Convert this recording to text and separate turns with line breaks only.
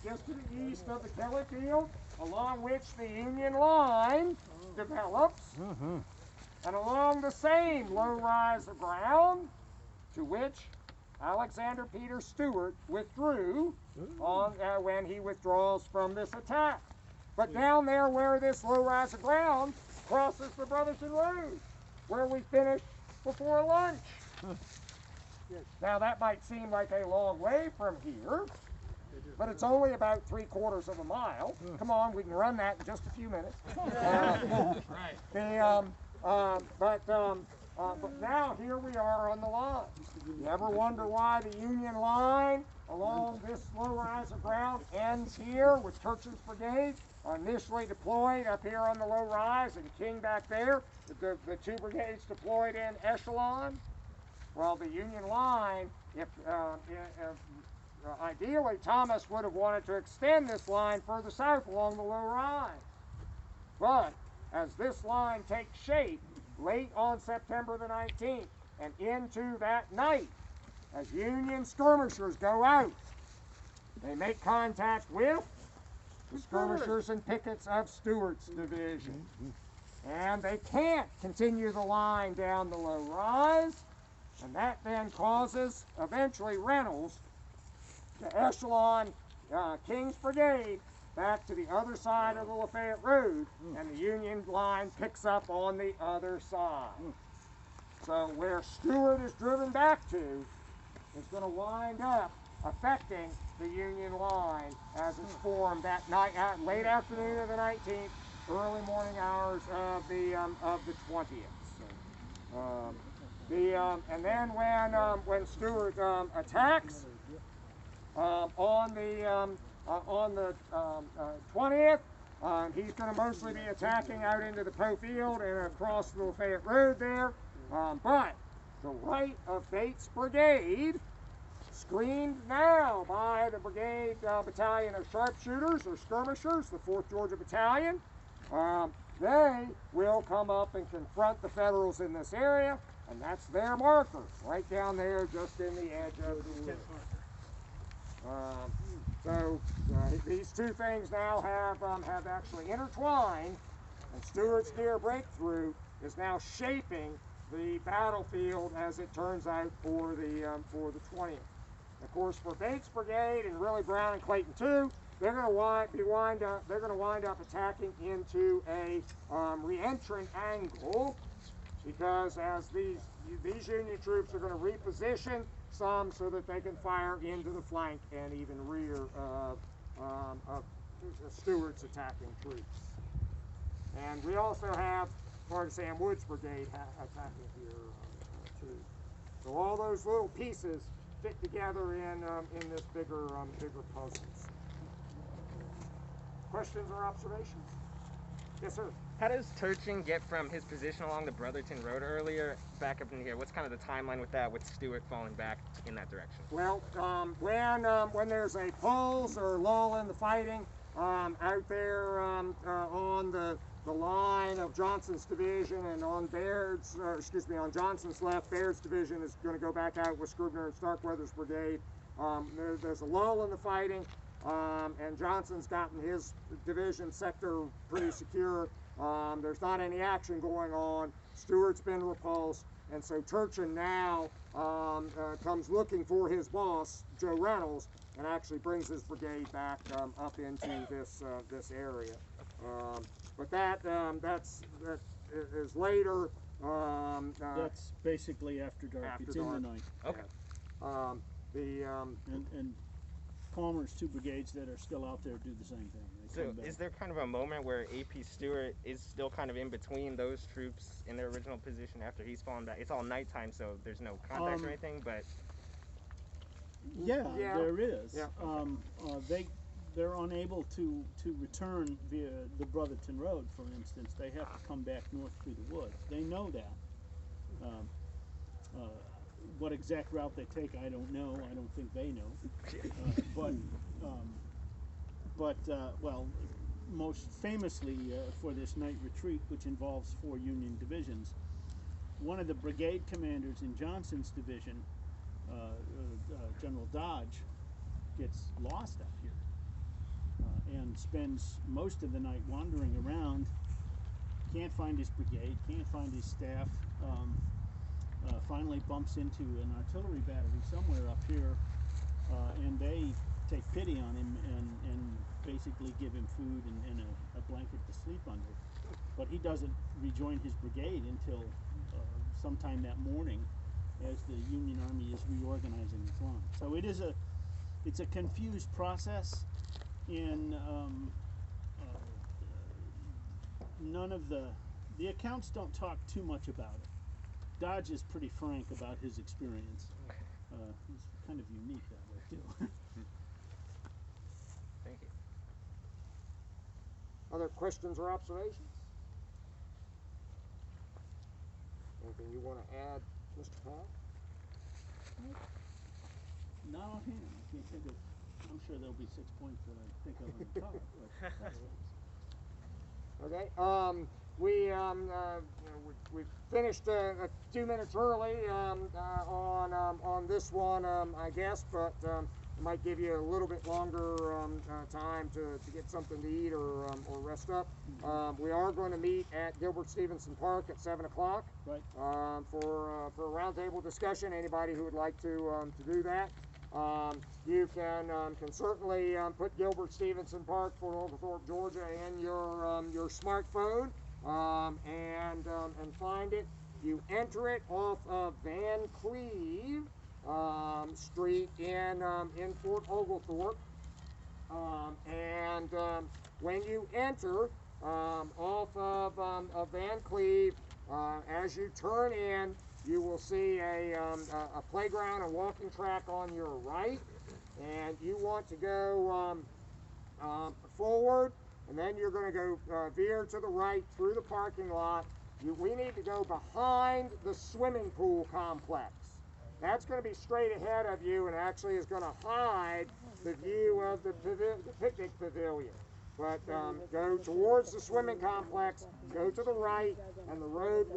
just to the east of the Kelly Field, along which the Union line develops, and along the same low rise of ground to which Alexander Peter Stewart withdrew on, when he withdraws from this attack. But down there where this low rise of ground crosses the Brotherton Road, where we finished before lunch. Now that might seem like a long way from here, but it's only about 3/4 of a mile. Come on, we can run that in just a few minutes. But now here we are on the line. You ever wonder why the Union line along this low rise of ground ends here with Church's brigade initially deployed up here on the low rise and King back there, the two brigades deployed in echelon? Well, the Union line, ideally Thomas would have wanted to extend this line further south along the low rise. But as this line takes shape late on September the 19th and into that night, as Union skirmishers go out, they make contact with the skirmishers and pickets of Stewart's division. And they can't continue the line down the low rise, and that then causes eventually Reynolds to echelon King's brigade back to the other side of the Lafayette Road, and the Union line picks up on the other side. So where Stewart is driven back to is going to wind up affecting the Union line as it's formed that night, late afternoon of the 19th, early morning hours of the 20th. So, and then when Stewart attacks on the 20th, he's going to mostly be attacking out into the Poe Field and across the Lafayette Road there. But the right of Bates' brigade, screened now by the brigade battalion of sharpshooters or skirmishers, the 4th Georgia Battalion, they will come up and confront the Federals in this area, and that's their marker, right down there just in the edge of the wood. So these two things now have actually intertwined, and Stewart's near breakthrough is now shaping the battlefield as it turns out for the 20th. Of course, for Bates' brigade and really Brown and Clayton too, they're going to wind up attacking into a re-entrant angle, because as these Union troops are going to reposition some so that they can fire into the flank and even rear of Stewart's attacking troops. And we also have Martin Sam Wood's brigade attacking here too. So all those little pieces fit together in this bigger puzzles. Questions or observations? Yes, sir.
How does Turchin get from his position along the Brotherton Road earlier back up in here? What's kind of the timeline with that, with Stewart falling back in that direction?
Well, when there's a pause or lull in the fighting out there on the line of Johnson's division and on on Johnson's left, Baird's division is going to go back out with Scribner and Starkweather's brigade. There's a lull in the fighting, and Johnson's gotten his division sector pretty secure. There's not any action going on. Stewart's been repulsed, and so Turchin now comes looking for his boss, Joe Reynolds, and actually brings his brigade back up into this area. But that is later.
That's basically after dark. It's in the night.
Okay.
And Palmer's two brigades that are still out there do the same thing.
So is there kind of a moment where A.P. Stewart is still kind of in between those troops in their original position after he's fallen back? It's all nighttime, so there's no contact or anything, but...
Yeah, there is. Yeah. They're unable to return via the Brotherton Road, for instance. They have to come back north through the woods. They know that. What exact route they take, I don't know. I don't think they know. Well, most famously for this night retreat, which involves 4 Union divisions, one of the brigade commanders in Johnson's division, General Dodge, gets lost up here. and spends most of the night wandering around. Can't find his brigade, can't find his staff. Finally bumps into an artillery battery somewhere up here, and they take pity on him and basically give him food and a blanket to sleep under. But he doesn't rejoin his brigade until sometime that morning, as the Union Army is reorganizing its line. So it's a confused process, and none of the accounts don't talk too much about it. Dodge is pretty frank about his experience. He's kind of unique that way too.
Thank you.
Other questions or observations? Anything you want to add, Mr. Powell?
Not offhand. I can't think of. I'm sure there'll be 6 points that I think of on the top. But
okay. We finished a few minutes early on this one, I guess, but it might give you a little bit longer time to get something to eat or rest up. We are going to meet at Gilbert Stevenson Park at 7 o'clock,
right,
for a roundtable discussion. Anybody who would like to do that. You can certainly put Gilbert Stevenson Park, Fort Oglethorpe, Georgia, in your smartphone and find it. You enter it off of Van Cleve Street in Fort Oglethorpe, and when you enter off of Van Cleve, as you turn in, you will see a playground and walking track on your right, and you want to go forward, and then you're going to go veer to the right through the parking lot. We need to go behind the swimming pool complex. That's going to be straight ahead of you and actually is going to hide the view of the picnic pavilion. But go towards the swimming complex, go to the right, and the road